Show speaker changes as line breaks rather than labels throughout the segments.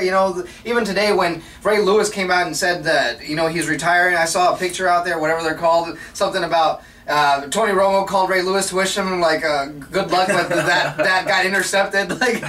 You know, even today when Ray Lewis came out and said that, you know, he's retiring, I saw a picture out there, whatever they're called, something about Tony Romo called Ray Lewis to wish him like good luck with that got intercepted. Like,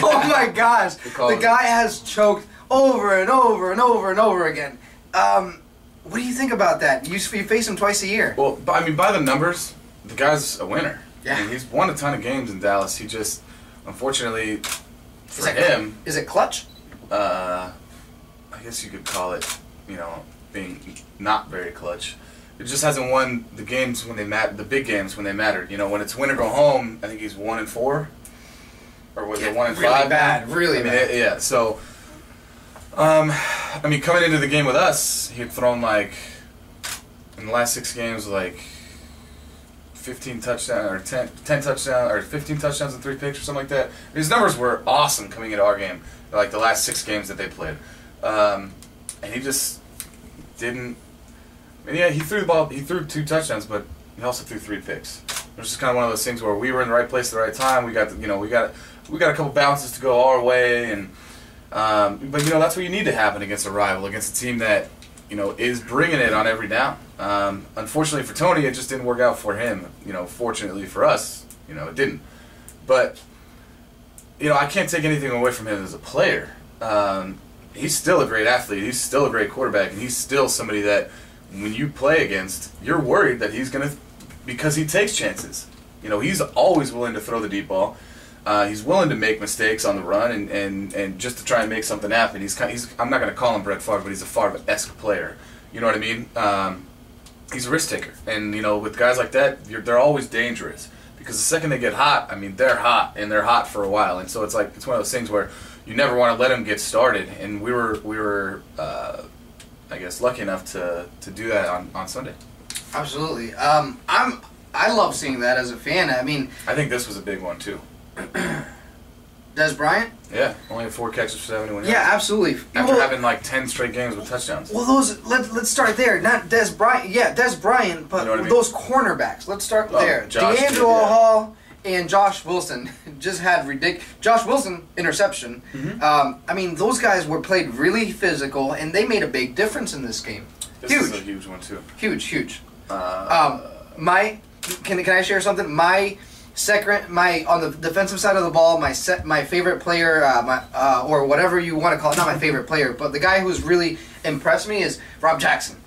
oh my gosh, the guy has choked over and over and over and over again. What do you think about that? You face him twice a year.
Well, I mean, by the numbers, the guy's a winner.
Yeah.
I mean, he's won a ton of games in Dallas. He just, unfortunately, for him...
Is it clutch?
I guess you could call it, you know, being not very clutch. It just hasn't won the games when they the big games when they mattered. You know, when it's win or go home, I think he's 1-4, or was it 1-5?
Really bad, really bad.
Yeah. So, I mean, coming into the game with us, he had thrown like in the last 6 games like 15 touchdowns or 10 touchdowns or 15 touchdowns and 3 picks or something like that. His numbers were awesome coming into our game, like the last 6 games that they played, and he just didn't. I mean, yeah, he threw the ball. He threw 2 touchdowns, but he also threw 3 picks. It was just kind of one of those things where we were in the right place at the right time. We got, we got a couple bounces to go our way, and but you know that's what you need to happen against a rival, against a team that is bringing it on every down. Unfortunately for Tony, it just didn't work out for him. Fortunately for us, it didn't. But I can't take anything away from him as a player. He's still a great athlete. He's still a great quarterback, and he's still somebody that when you play against, you're worried that he's gonna, because he takes chances. He's always willing to throw the deep ball. He's willing to make mistakes on the run and just to try and make something happen. I'm not gonna call him Brett Favre, but he's a Favre-esque player. You know what I mean? He's a risk taker, and with guys like that, they're always dangerous because the second they get hot, I mean, they're hot and they're hot for a while, and so it's one of those things where you never want to let them get started. And we were I guess lucky enough to do that on Sunday.
Absolutely. I love seeing that as a fan. I mean,
I think this was a big one too.
Dez Bryant?
Yeah, only had 4 catches for 71 yards.
Yeah, absolutely.
After having like 10 straight games with touchdowns.
Well, let's start there. Not Dez Bryant. Yeah, Dez Bryant, but those cornerbacks. Let's start there. D'Angelo Hall and Josh Wilson just had ridiculous. Josh Wilson interception.
Mm-hmm.
I mean, those guys played really physical, and they made a big difference in this game.
This is a huge one too.
Huge. Can I share something? On the defensive side of the ball, my favorite player, or whatever you want to call it, not my favorite player, but the guy who's really impressed me is Rob Jackson.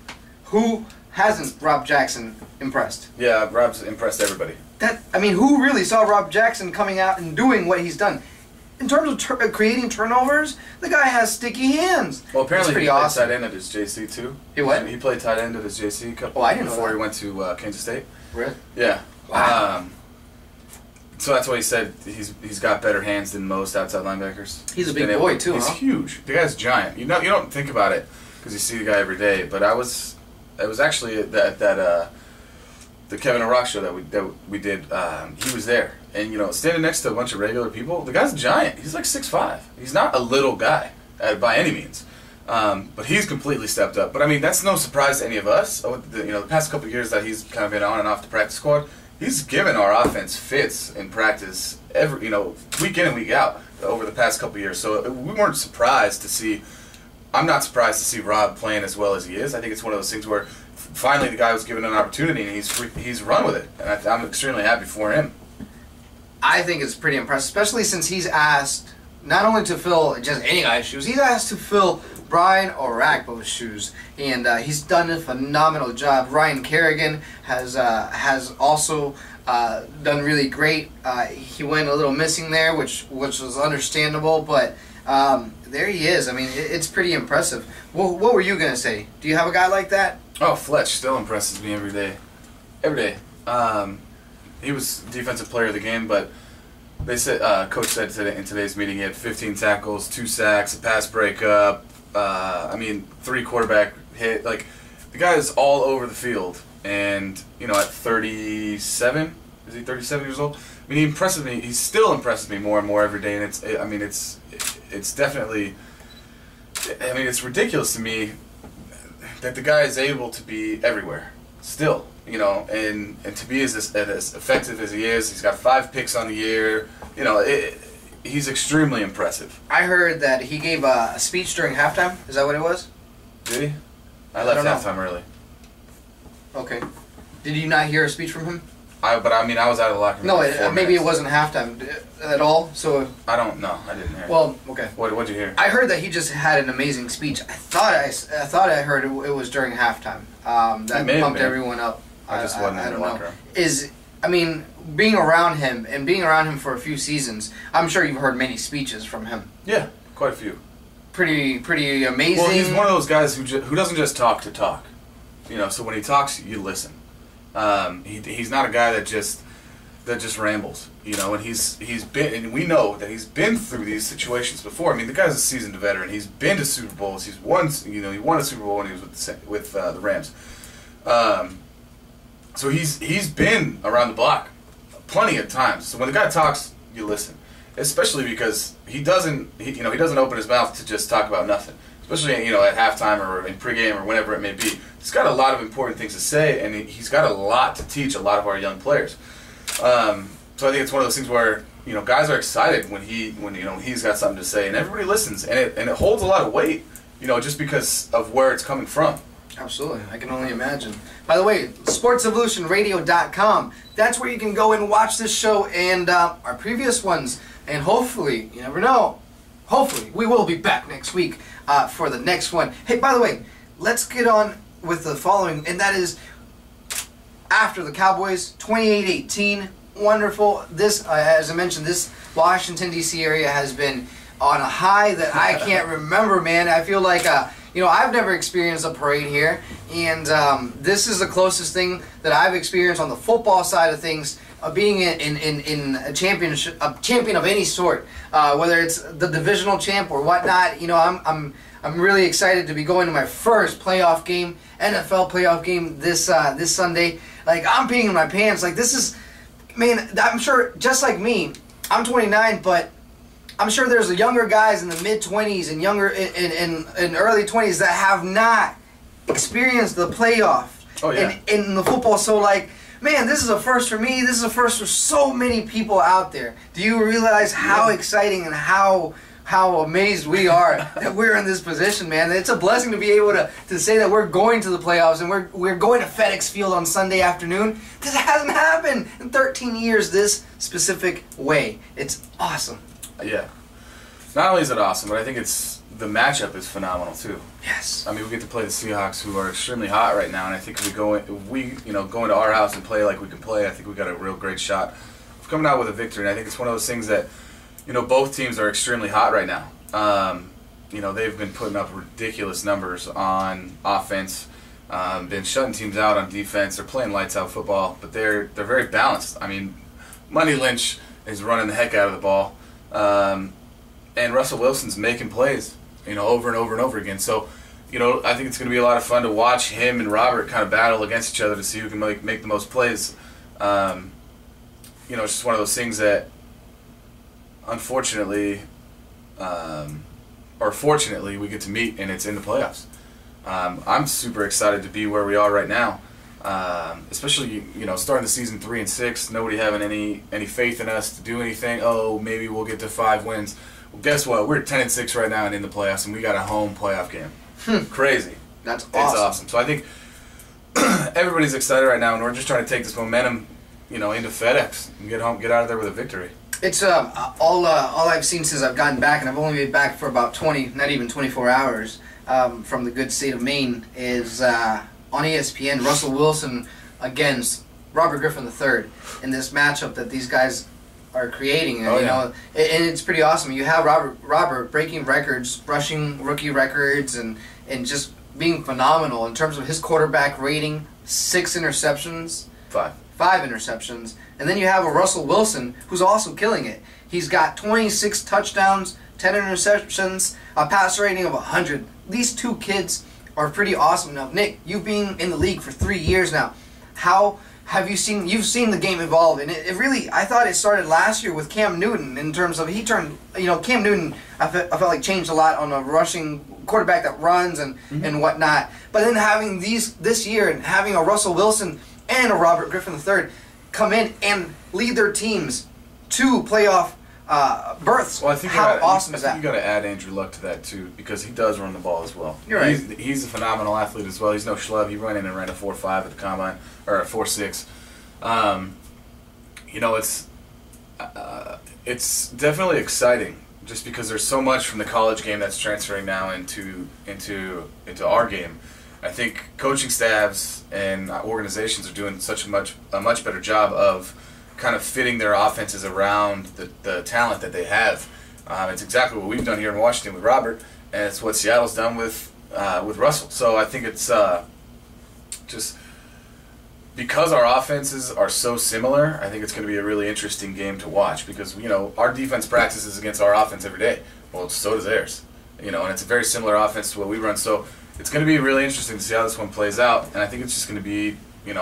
Who hasn't Rob Jackson impressed?
Yeah, Rob's impressed everybody.
Who really saw Rob Jackson coming out and doing what he's done? In terms of creating turnovers, the guy has sticky hands.
Well, apparently
he
played tight end at his JC too.
He what?
He played tight end at his JC before he went to Kansas State.
Really?
Yeah.
Wow.
So that's why he said he's got better hands than most outside linebackers.
He's a big boy too.
He's huge. The guy's giant. You don't think about it because you see the guy every day. But it was actually the Kevin O'Rourke show that we did. He was there, and standing next to a bunch of regular people. The guy's a giant. He's like 6'5". He's not a little guy by any means. But he's completely stepped up. But I mean, that's no surprise to any of us. The past couple of years that he's kind of been on and off the practice squad. He's given our offense fits in practice week in and week out over the past couple of years. So we weren't surprised to see. I'm not surprised to see Rob playing as well as he is. I think it's one of those things where finally the guy was given an opportunity and he's run with it, and I'm extremely happy for him.
I think it's pretty impressive, especially since he's asked not only to fill just any guy's shoes, he's asked to fill Brian Orakpo's shoes, and he's done a phenomenal job. Ryan Kerrigan has also done really great. He went a little missing there, which was understandable, but there he is. I mean, it's pretty impressive. What were you gonna say? Do you have a guy like that?
Oh, Fletch still impresses me every day. Every day. He was defensive player of the game, but they said coach said in today's meeting he had 15 tackles, 2 sacks, a pass breakup. 3 quarterback hit. Like, the guy is all over the field, and at 37, is he 37 years old? I mean, he impresses me. He still impresses me more and more every day, and it's definitely. I mean, it's ridiculous to me that the guy is able to be everywhere still. And to be as effective as he is. He's got 5 picks on the year. he's extremely impressive.
I heard that he gave a speech during halftime. Is that what it was?
Did he? I left halftime early.
Okay. Did you not hear a speech from him?
But I mean, I was out of the locker room.
No, maybe it wasn't halftime at all. So
I don't know. I didn't hear.
Well, okay.
What'd you hear?
I heard that he just had an amazing speech. I thought I heard it was during halftime. That pumped everyone up.
I just wasn't in the locker room.
I mean, being around him for a few seasons, I'm sure you've heard many speeches from him.
Yeah, quite a few.
Pretty amazing.
Well, he's one of those guys who doesn't just talk to talk. You know, so when he talks, you listen. He's not a guy that just rambles. You know, and and we know that he's been through these situations before. I mean, the guy's a seasoned veteran. He's been to Super Bowls. He won a Super Bowl when he was with the Rams. So he's been around the block plenty of times. So when the guy talks, you listen. Especially because he doesn't open his mouth to just talk about nothing. Especially at halftime or in pregame or whenever it may be. He's got a lot of important things to say, and he's got a lot to teach a lot of our young players. So I think it's one of those things where guys are excited when he's got something to say, and everybody listens, and it holds a lot of weight, just because of where it's coming from.
Absolutely. I can only imagine. By the way, sportsevolutionradio.com. That's where you can go and watch this show and our previous ones. And hopefully, you never know, hopefully we will be back next week for the next one. Hey, by the way, let's get on with the following, and that is after the Cowboys, 28-18. Wonderful. This, as I mentioned, this Washington, D.C. area has been on a high that I can't remember, man. I feel like... I've never experienced a parade here, and this is the closest thing that I've experienced on the football side of things, being in a champion of any sort, whether it's the divisional champ or whatnot. I'm really excited to be going to my first playoff game, NFL playoff game this Sunday. Like, I'm peeing in my pants. Like, this is, man. I'm sure, just like me, I'm 29, but I'm sure there's younger guys in the mid-20s and younger in early 20s that have not experienced the playoff in the football. So, like, man, this is a first for me. This is a first for so many people out there. Do you realize how exciting and how amazed we are that we're in this position, man? It's a blessing to be able to say that we're going to the playoffs and we're going to FedEx Field on Sunday afternoon. This hasn't happened in 13 years this specific way. It's awesome.
Yeah. Not only is it awesome, but I think the matchup is phenomenal too.
Yes.
I mean, we get to play the Seahawks, who are extremely hot right now, and I think if we go into our house and play like we can play, I think we got a real great shot of coming out with a victory. And I think it's one of those things that, both teams are extremely hot right now. They've been putting up ridiculous numbers on offense, been shutting teams out on defense. They're playing lights out football, but they're very balanced. I mean, Money Lynch is running the heck out of the ball. And Russell Wilson's making plays, over and over and over again. So, I think it's going to be a lot of fun to watch him and Robert kind of battle against each other to see who can make the most plays. It's just one of those things that, unfortunately, or fortunately, we get to meet, and it's in the playoffs. I'm super excited to be where we are right now. Especially, starting the season 3-6, nobody having any faith in us to do anything. Oh, maybe we'll get to 5 wins. Well, guess what? We're 10-6 right now and in the playoffs, and we got a home playoff game. Crazy.
That's awesome.
It's awesome. So I think everybody's excited right now, and we're just trying to take this momentum, into FedEx and get out of there with a victory.
It's all I've seen since I've gotten back, and I've only been back for about not even 24 hours from the good state of Maine, is on ESPN, Russell Wilson against Robert Griffin III in this matchup that these guys are creating. And, and it's pretty awesome. You have Robert breaking records, rushing rookie records, and just being phenomenal in terms of his quarterback rating, 6 interceptions. 5 interceptions. And then you have a Russell Wilson who's also killing it. He's got 26 touchdowns, 10 interceptions, a passer rating of 100. These two kids are pretty awesome. Now, Nick, you being in the league for 3 years now, how have you seen? You've seen the game evolve, and it really, I thought it started last year with Cam Newton in terms of Cam Newton, I felt like changed a lot on a rushing quarterback that runs and whatnot. But then having this year and having a Russell Wilson and a Robert Griffin III come in and lead their teams to playoff berths.
Well, I think
how awesome is that?
You got to add Andrew Luck to that too, because he does run the ball as well.
You're right.
He's a phenomenal athlete as well. He's no schlub. He ran in and ran a 4.5 at the combine, or a 4.6. You know, it's definitely exciting, just because there's so much from the college game that's transferring now into our game. I think coaching staffs and organizations are doing a much better job of kind of fitting their offenses around the talent that they have. It's exactly what we've done here in Washington with Robert, and it's what Seattle's done with Russell. So I think it's just because our offenses are so similar. I think it's going to be a really interesting game to watch, because our defense practices against our offense every day. Well, so does theirs. And it's a very similar offense to what we run. So it's going to be really interesting to see how this one plays out. And I think it's just going to be, you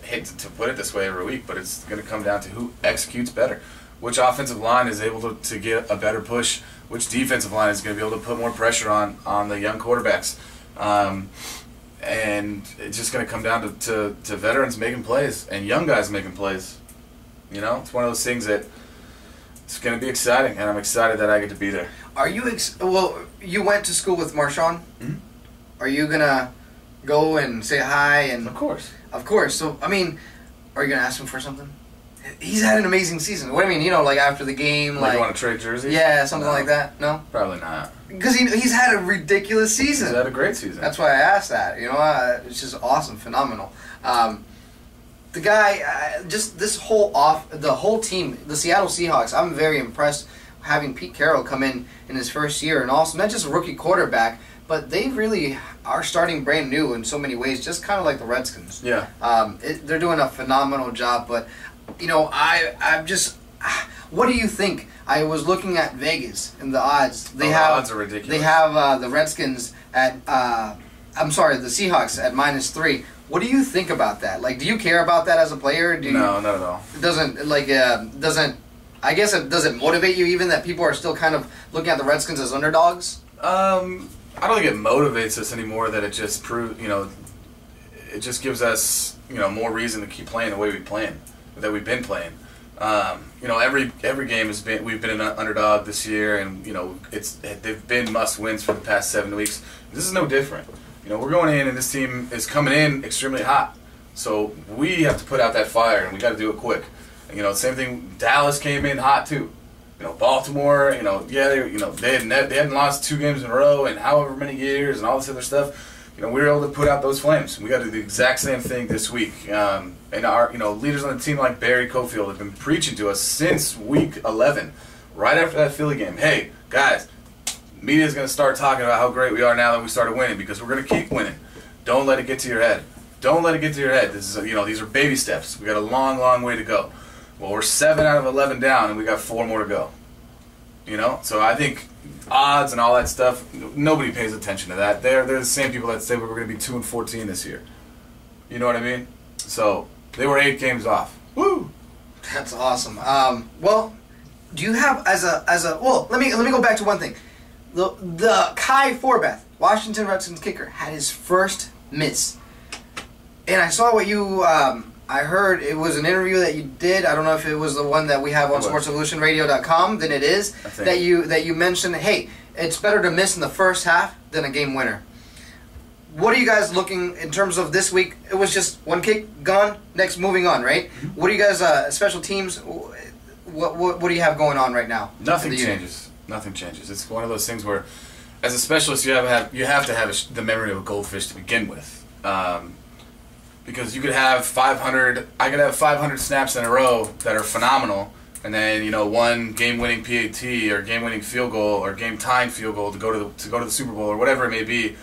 hate to put it this way every week, but it's going to come down to who executes better. Which offensive line is able to get a better push? Which defensive line is going to be able to put more pressure on the young quarterbacks? And it's just going to come down to veterans making plays and young guys making plays. It's one of those things that it's going to be exciting, and I'm excited that I get to be there.
Are you well? You went to school with Marshawn.
Mm-hmm.
Are you gonna go and say hi? And
of course. So
I mean, are you gonna ask him for something? He's had an amazing season. What do you mean? Like after the game,
like you want to trade jerseys?
Yeah, something like that. No,
probably not.
Because he's had a ridiculous season.
He's had a great season.
That's why I asked that. It's just awesome, phenomenal. The guy, just the whole team, the Seattle Seahawks. I'm very impressed having Pete Carroll come in his first year, and also not just a rookie quarterback, but they really are starting brand new in so many ways, just kind of like the Redskins.
Yeah.
They're doing a phenomenal job, but I'm just. What do you think? I was looking at Vegas and the odds.
The odds are ridiculous.
They have the Redskins at. The Seahawks at -3. What do you think about that? Like, do you care about that as a player?
No, not at all.
It doesn't. I guess it doesn't motivate you even that people are still kind of looking at the Redskins as underdogs.
I don't think it motivates us anymore. That it just it just gives us more reason to keep playing the way that we've been playing. Every game we've been an underdog this year, and they've been must wins for the past 7 weeks. This is no different. We're going in, and this team is coming in extremely hot, so we have to put out that fire, and we got to do it quick. Same thing. Dallas came in hot too. Baltimore. They hadn't lost 2 games in a row in however many years, and all this other stuff. We were able to put out those flames. We got to do the exact same thing this week. And our leaders on the team like Barry Cofield have been preaching to us since week 11, right after that Philly game. Hey guys, media's going to start talking about how great we are now that we started winning, because we're going to keep winning. Don't let it get to your head. Don't let it get to your head. This is these are baby steps. We got a long, long way to go. Well, we're 7 out of 11 down, and we got 4 more to go. So I think odds and all that stuff, nobody pays attention to that. They're the same people that say we're going to be 2-14 this year. You know what I mean? So they were 8 games off. Woo!
That's awesome. Well, do you have as a well? Let me go back to one thing. The Kai Forbath, Washington Redskins kicker, had his first miss, and I saw what you. I heard it was an interview that you did. I don't know if it was the one that we have on SportsEvolutionRadio.com. Then it is that you mentioned. Hey, it's better to miss in the first half than a game winner. What are you guys looking in terms of this week? It was just one kick, gone. Next, moving on, right? Mm-hmm. What do you guys special teams? What do you have going on right now?
Nothing changes. Nothing changes. It's one of those things where, as a specialist, you have to have the memory of a goldfish to begin with. Because you could have 500, I could have 500 snaps in a row that are phenomenal, and then one game-winning PAT or game-winning field goal or game-tying field goal to go to the Super Bowl or whatever it may be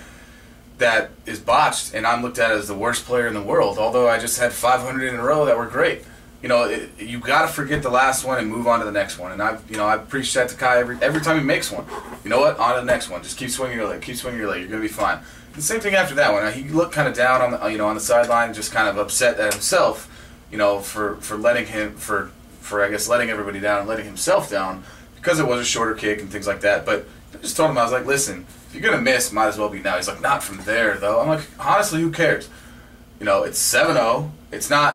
that is botched, and I'm looked at as the worst player in the world. Although I just had 500 in a row that were great. You got to forget the last one and move on to the next one. And I preach that to Kai every time he makes one. You know what? On to the next one. Just keep swinging your leg. Keep swinging your leg. You're gonna be fine. The same thing after that one. He looked kind of down on the on the sideline, just kind of upset at himself, for letting I guess letting everybody down and letting himself down because it was a shorter kick and things like that. But I just told him, I was like, listen, if you're gonna miss, might as well be now. He's like, not from there though. I'm like, honestly, who cares? It's 7-0. It's not.